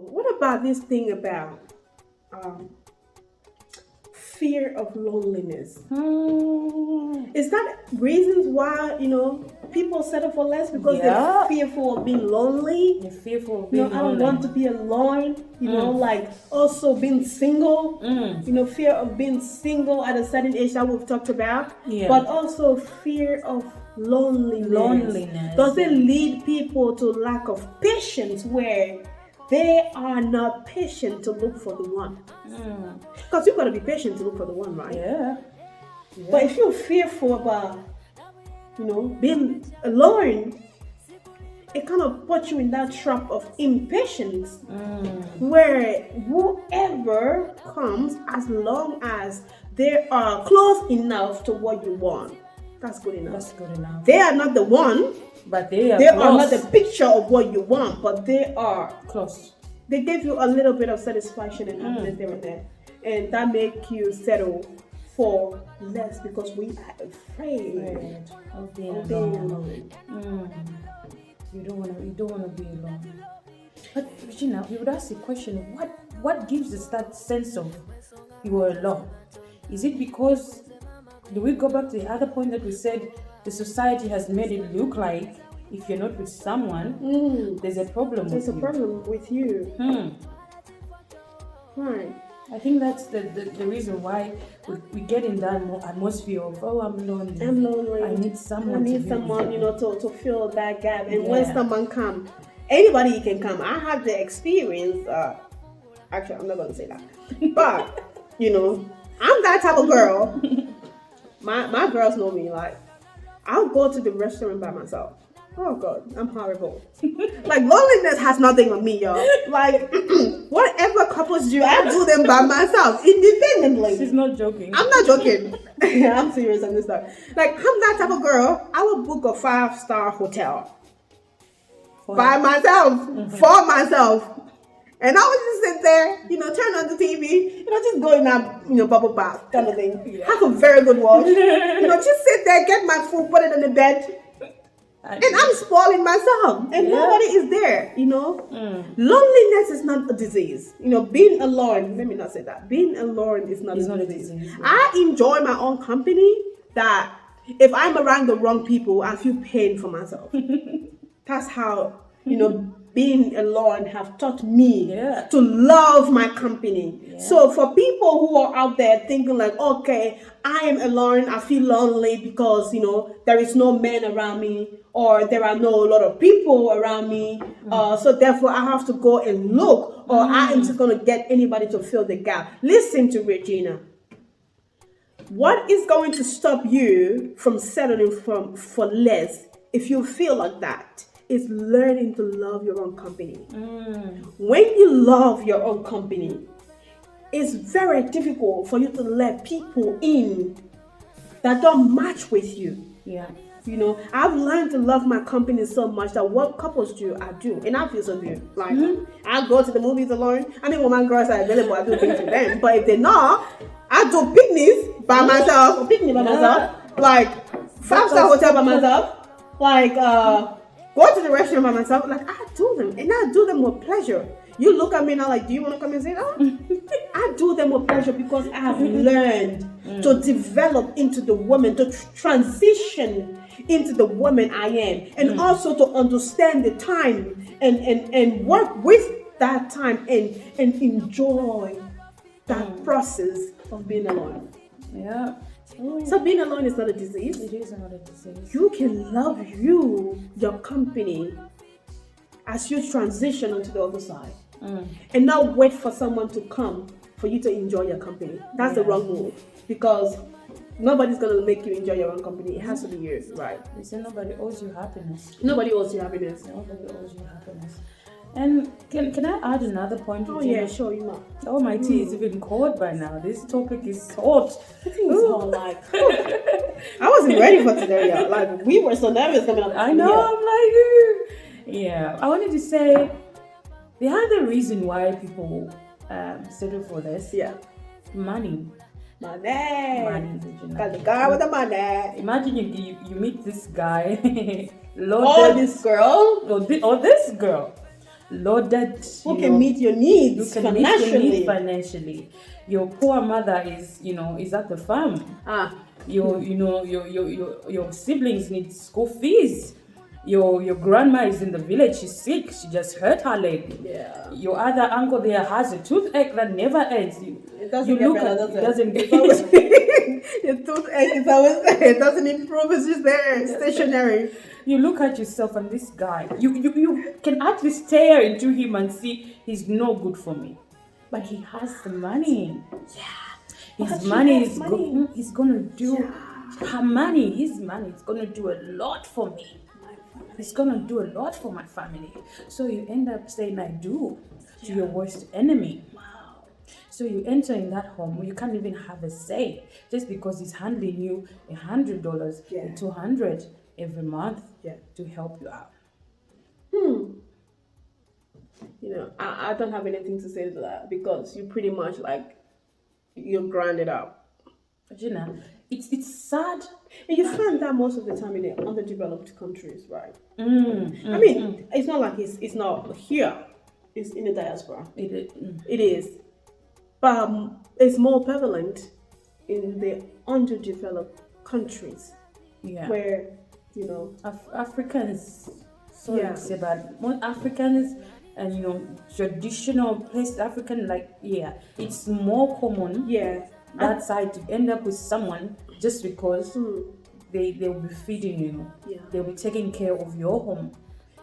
What about this thing about um, fear of loneliness? Is that reasons why people settle for less because they're fearful of being lonely? They're fearful of being I don't lonely. want to be alone. Like also being single. Fear of being single at a certain age that we've talked about. Yeah. But also fear of loneliness. Does it lead people to lack of patience where they are not patient to look for the one? Because you've got to be patient to look for the one, right? Yeah. But if you're fearful about, being alone, it kind of puts you in that trap of impatience where whoever comes, as long as they are close enough to what you want, that's good enough. They are not the one, but they are not the picture of what you want, but they are close. They give you a little bit of satisfaction and happiness there and there, and that make you settle for less because we are afraid of being alone. You don't want to be alone. But Regina, we would ask the question: what gives us that sense of you are alone? Is it because, do we go back to the other point that we said, the society has made it look like if you're not with someone, there's a problem with you. There's a problem with you. Right. I think that's the reason why we get in that atmosphere of, I'm lonely. I need someone. To fill that gap. And when someone comes, anybody can come. I have the experience. Actually, I'm not going to say that. But, I'm that type of girl. My girls know me. Like, I'll go to the restaurant by myself. Oh God, I'm horrible. Like, loneliness has nothing on me, y'all. Like, whatever couples do, I do them by myself, independently. She's not joking. I'm not joking. I'm serious on this stuff. Like, I'm that type of girl. I will book a 5-star hotel by myself, for myself. And I would just sit there, turn on the TV, just go in that, bubble bath kind of thing. Yeah. Have a very good wash. Just sit there, get my food, put it on the bed. And I'm spoiling myself. And nobody is there, Loneliness is not a disease. Being alone, let me not say that. Being alone is not a disease. I enjoy my own company that if I'm around the wrong people, I feel pain for myself. That's how, being alone have taught me to love my company. Yeah. So for people who are out there thinking like, okay, I am alone, I feel lonely because, there is no man around me or there are no a lot of people around me. So therefore I have to go and look or I am just going to get anybody to fill the gap. Listen to Regina. What is going to stop you from settling for less if you feel like that? Is learning to love your own company. When you love your own company, it's very difficult for you to let people in that don't match with you. Yeah. I've learned to love my company so much that what couples do, I do. And I feel so good. Like, I go to the movies alone. I mean, when my girls are available, I do things with them. But if they're not, I do picnics by myself. Like, 5-star hotel by myself. Like, go to the restaurant by myself. Like, I do them. And I do them with pleasure. You look at me now like, do you want to come and say that? I do them with pleasure because I have learned to develop into the woman, to transition into the woman I am. And also to understand the time and work with that time and enjoy that process of being alone. Yeah. So being alone is not a disease. It is not a disease. You can love your company as you transition onto the other side. And not wait for someone to come for you to enjoy your company. That's the wrong move. Because nobody's going to make you enjoy your own company. It has to be you, right? They say nobody owes you happiness. Nobody owes you happiness. Nobody owes you happiness. And can I add another point? Oh, yeah, sure, you might. Oh, my tea is even cold by now. This topic is hot. I think it's hot, like... I wasn't ready for today, y'all. Like, we were so nervous coming up. I know, I'm like... Yeah, I wanted to say... The other reason why people settle for this... Yeah. Money. Money. Got the guy with the money. Imagine you meet this guy... Or this girl. Or this girl. loaded. Who can meet your needs you can meet your needs financially. Your poor mother is at the farm. Your siblings need school fees. Your grandma is in the village, she's sick, she just hurt her leg. Yeah. Your other uncle there has a toothache that never ends. It doesn't get better, it doesn't get your toothache is always there. It doesn't improve, it's just there, stationary. You look at yourself and this guy, you can actually stare into him and see he's no good for me. But he has the money. Yeah. His money is good. He's gonna do his money is gonna do a lot for me. It's gonna do a lot for my family. So you end up saying I do to your worst enemy. Wow. So you enter in that home where you can't even have a say just because he's handing you $100 or $200 every month to help you out. I don't have anything to say to that because you pretty much you're grounded up. Gina, it's sad. And you find that most of the time in the underdeveloped countries, right? It's not like it's not here. It's in the diaspora. It is. But it's more prevalent in the underdeveloped countries. Yeah. Where, Africans, sorry to say that, most Africans and, traditional place African, it's more common. Yeah. That side to end up with someone just because they'll be feeding you. Yeah. They'll be taking care of your home.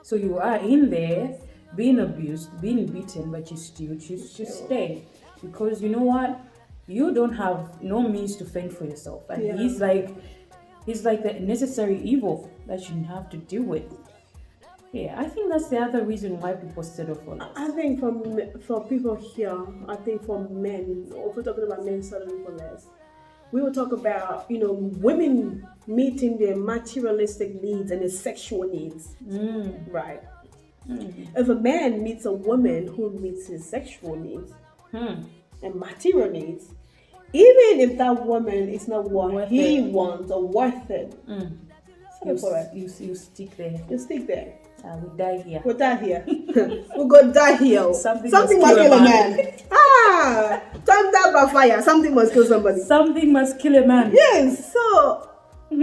So you are in there being abused, being beaten, but you still choose to stay. Because you know what? You don't have no means to fend for yourself. And he's like the necessary evil that you have to deal with. Yeah, I think that's the other reason why people settle for less. I think for people here, I think for men, or if we're talking about men settling for less, we will talk about, women meeting their materialistic needs and their sexual needs. Right. If a man meets a woman who meets his sexual needs and material needs, even if that woman is not what he wants or worth it, you stick there. You stick there. We die here. We'll die here. We're going to die here. Something must kill a man. Time that by fire. Something must kill somebody. Something must kill a man. Yes. So, but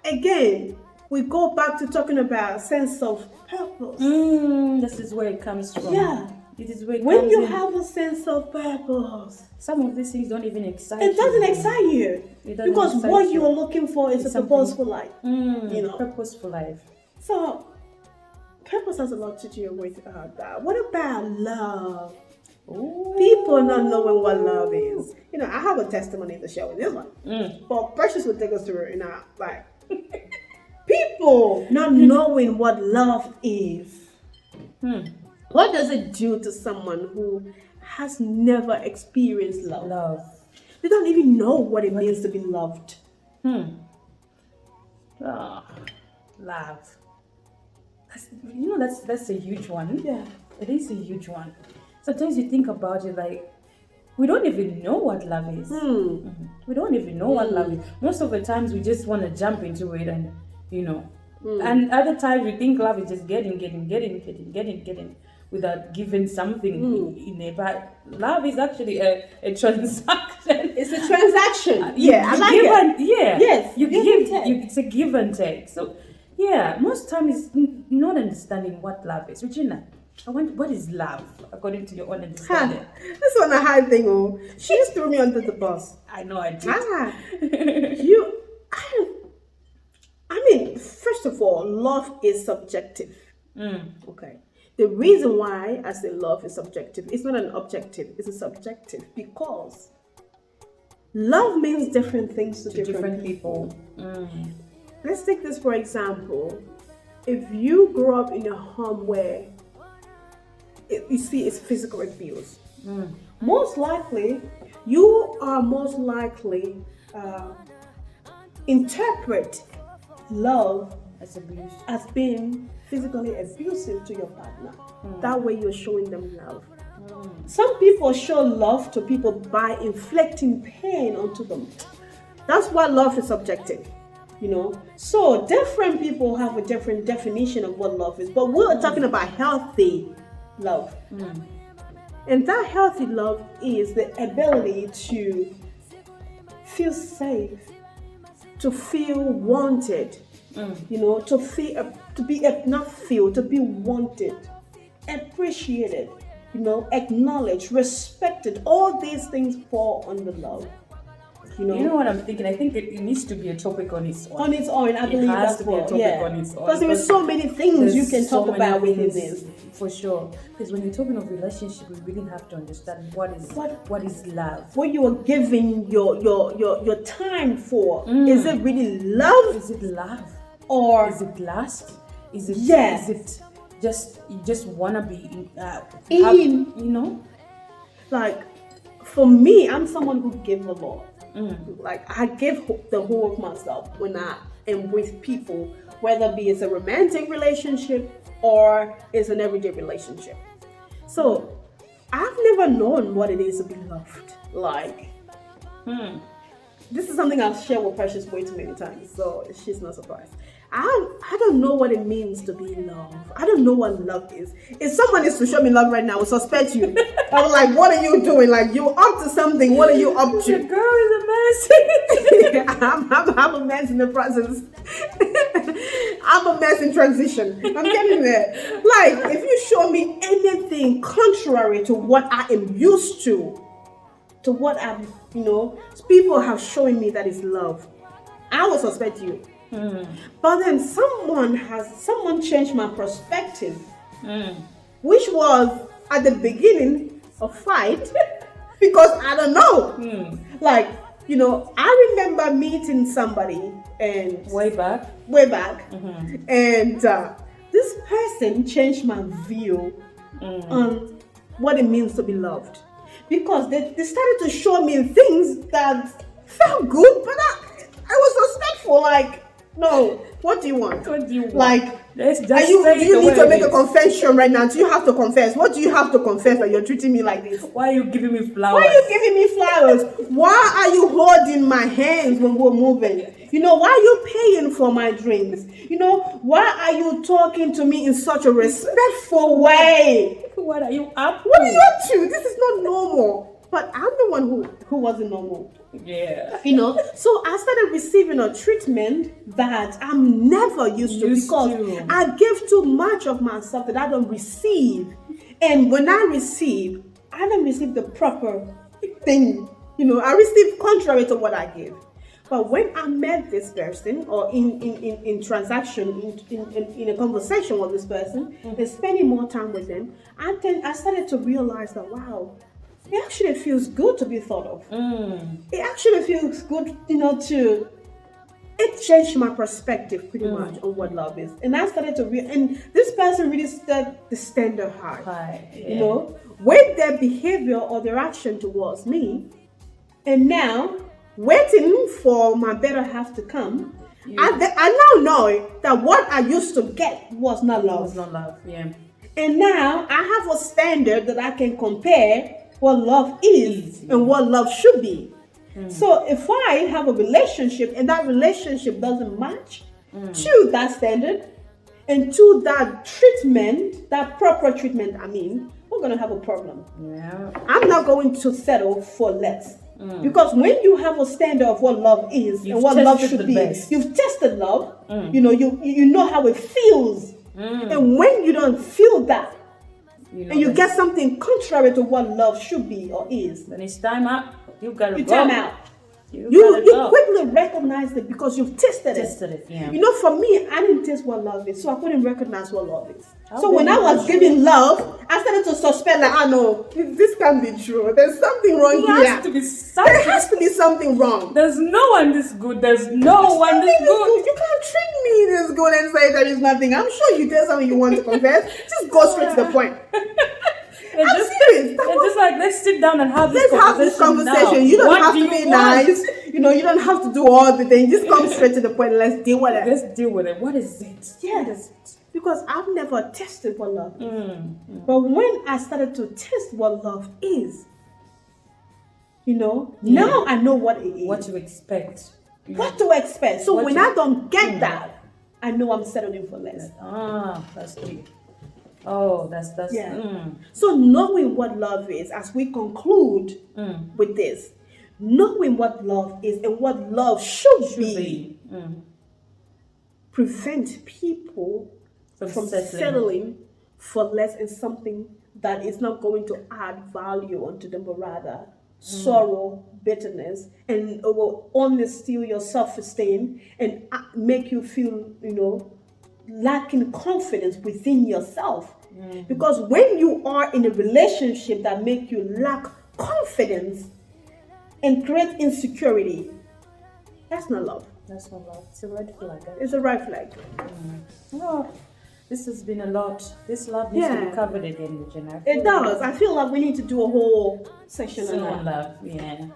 again, we go back to talking about sense of purpose. This is where it comes from. Yeah. It is where it when comes you in. have a sense of purpose, some of these things don't even excite you. It doesn't excite you. Because what you are looking for is a purposeful life. Purposeful life. So, purpose has a lot to do with that. What about love? Ooh. People not knowing what love is. I have a testimony in the show with this one. But Precious will take us through it now. People not knowing what love is. What does it do to someone who has never experienced love? They don't even know what it means to be loved. Love. That's a huge one. Yeah. It is a huge one. Sometimes you think about it we don't even know what love is. We don't even know what love is. Most of the times we just want to jump into it and, and other times we think love is just getting without giving something in it. But love is actually a transaction. It's a transaction. I like it. Yes. It's a give and take. So, most times it's not understanding what love is. Regina, what is love according to your own understanding? This one a hard thing. She just threw me under the bus. I know I did. First of all, love is subjective. Okay. The reason why I say love is subjective, it's not an objective, it's a subjective, because love means different things to different people. Let's take this for example. If you grow up in a home where you see it's physical abuse, most likely you are interpret love as being physically abusive to your partner. That way you're showing them love. Some people show love to people by inflicting pain onto them. That's why love is subjective. So different people have a different definition of what love is, but we're talking about healthy love. And that healthy love is the ability to feel safe, to feel wanted, to be wanted, appreciated, acknowledged, respected. All these things fall under love. You know what I'm thinking? I think it needs to be a topic on its own. On its own, I believe has that's to be a topic on its own. Because there is so many things you can talk about within this. For sure. Because when you're talking of relationship, we really have to understand what is love. What you are giving your time for. Is it really love? Is it love? Or is it lust? Is it yes. Is it just you just wanna be like for me, I'm someone who gives a lot. Like I give the whole of myself when I am with people, whether it be it's a romantic relationship or it's an everyday relationship. So I've never known what it is to be loved. Like this is something I've shared with Precious way too many times, so she's not surprised. I don't know what it means to be loved. I don't know what love is. If someone is to show me love right now, I will suspect you. I'm like, what are you doing? Like, you up to something. What are you up to? The girl is a mess. I'm a mess in the process. I'm a mess in transition. I'm getting there. Like, if you show me anything contrary to what I am used to what I'm, people have shown me that is love, I will suspect you. But then someone changed my perspective, which was at the beginning a fight because I don't know. Like, I remember meeting somebody and way back, and this person changed my view on what it means to be loved, because they started to show me things that felt good, but I was respectful. Like, no, what do you want? What do you want? Like, do you need to make a confession right now? Do you have to confess? What do you have to confess that you're treating me like this? Why are you giving me flowers? Why are you holding my hands when we're moving? Why are you paying for my drinks? Why are you talking to me in such a respectful way? What are you up to? What are you up to? This is not normal. But I'm the one who wasn't normal. Yeah. So I started receiving a treatment that I'm never used to, because I give too much of myself that I don't receive. And when I don't receive the proper thing. I receive contrary to what I give. But when I met this person, or in transaction, in a conversation with this person, and spending more time with them, I started to realize that, wow, it actually feels good to be thought of. It actually feels good, it changed my perspective pretty much on what love is. And I started to and this person really set the standard high. With their behavior or their action towards me, and now waiting for my better half to come. I now know that what I used to get was not love. Was not love, yeah. And now I have a standard that I can compare what love is and what love should be. So if I have a relationship and that relationship doesn't match to that standard and to that treatment, that proper treatment, we're going to have a problem. Yeah. I'm not going to settle for less. Because when you have a standard of what love is and what love should be, you've tested love, you know how it feels. And when you don't feel that, and you get something contrary to what love should be or is, then it's time out. You gotta go. Time out. You quickly recognize it because you've tested it. Yeah. For me, I didn't taste what love is, so I couldn't recognize what love is. So when I was giving love, I started to suspect that, no, this can't be true. There's something wrong here. There has to be something wrong. There's no one this good. There's no one this good. You can't treat me this good and say there is nothing. I'm sure you tell something you want to confess. Just go straight to the point. I'm serious. Just like, let's sit down and have this conversation. Now. You don't have to be nice. You don't have to do all the things. Just come straight to the point and let's deal with it. What is it? Yes. What is it? Because I've never tested what love is. But when I started to test what love is, now I know what it is. What to expect. what to expect. So when I don't get Mm. that, I know I'm settling for less. That's deep. Oh, that's Yeah. mm. So knowing what love is, as we conclude with this, knowing what love is and what love should be, prevent people from settling for less in something that is not going to add value onto them, but rather sorrow, bitterness, and it will only steal your self-esteem and make you feel, lacking confidence within yourself. Because when you are in a relationship that make you lack confidence and create insecurity, that's not love. That's not love. It's a red flag. It's a red flag. Oh, this has been a lot. This love needs to be covered again, Regina. It does. I feel like we need to do a whole session on love. Yeah.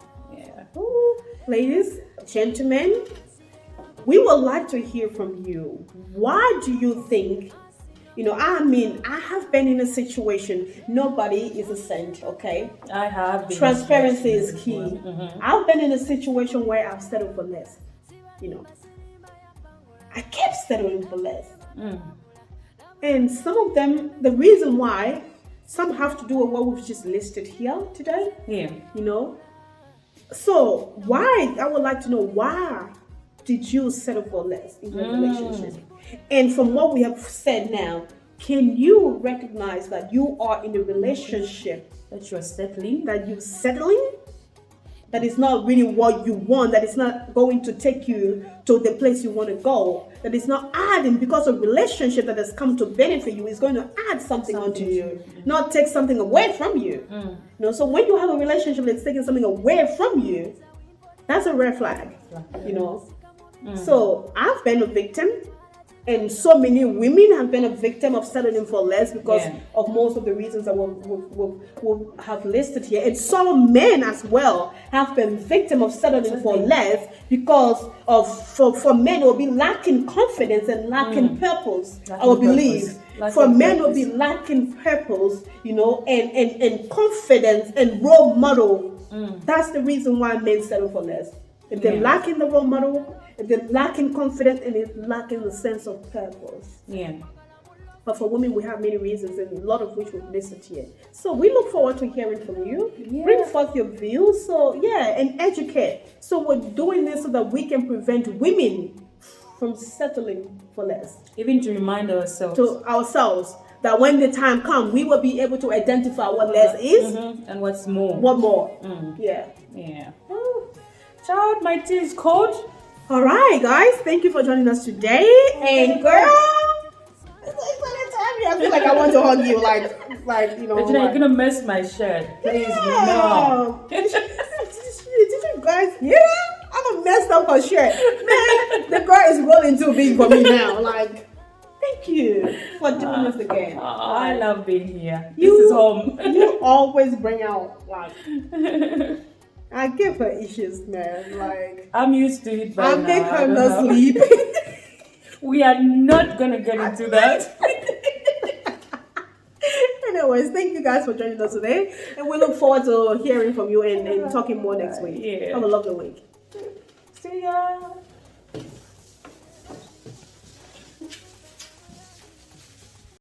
Ooh. Ladies, gentlemen, we would like to hear from you. Why do you think, I have been in a situation, nobody is a saint, okay? I have been. Transparency is key. I've been in a situation where I've settled for less. I kept settling for less. And some of them, the reason why, some have to do with what we've just listed here today. Yeah. So why, I would like to know, why did you settle for less in your relationship? And from what we have said now, can you recognize that you are in a relationship that you're settling, that is not really what you want, that is not going to take you to the place you want to go, that is not adding, because a relationship that has come to benefit you is going to add something onto you, not take something away from you. So when you have a relationship that's taking something away from you, that's a red flag. So I've been a victim, and so many women have been a victim of settling for less because of most of the reasons that we'll have listed here. And some men as well have been victim of settling for less because for men will be lacking confidence and lacking purpose. I would believe. For men will be lacking purpose, and confidence and role model. That's the reason why men settle for less. If they're lacking the role model, if they're lacking confidence, and it's lacking the sense of purpose. But for women, we have many reasons, and a lot of which we've listed here. So we look forward to hearing from you. Bring forth your views. And educate. So we're doing this so that we can prevent women from settling for less. Even to remind ourselves. That when the time comes, we will be able to identify what less is and what's more. What more? Yeah. Child, my tea is cold. All right, guys. Thank you for joining us today. And girl, I feel like I want to hug you, Regina, you're gonna mess my shirt. Please, no. Did you guys hear that? I'm a messed up her shirt. Man, the girl is rolling too big for me now. Thank you for doing this again. I love being here. This is home. You always bring out I give her issues, man. I'm used to it. I make her not sleep. We are not gonna get into that. Anyways, thank you guys for joining us today, and we look forward to hearing from you and talking more next week. Have a lovely week. See ya.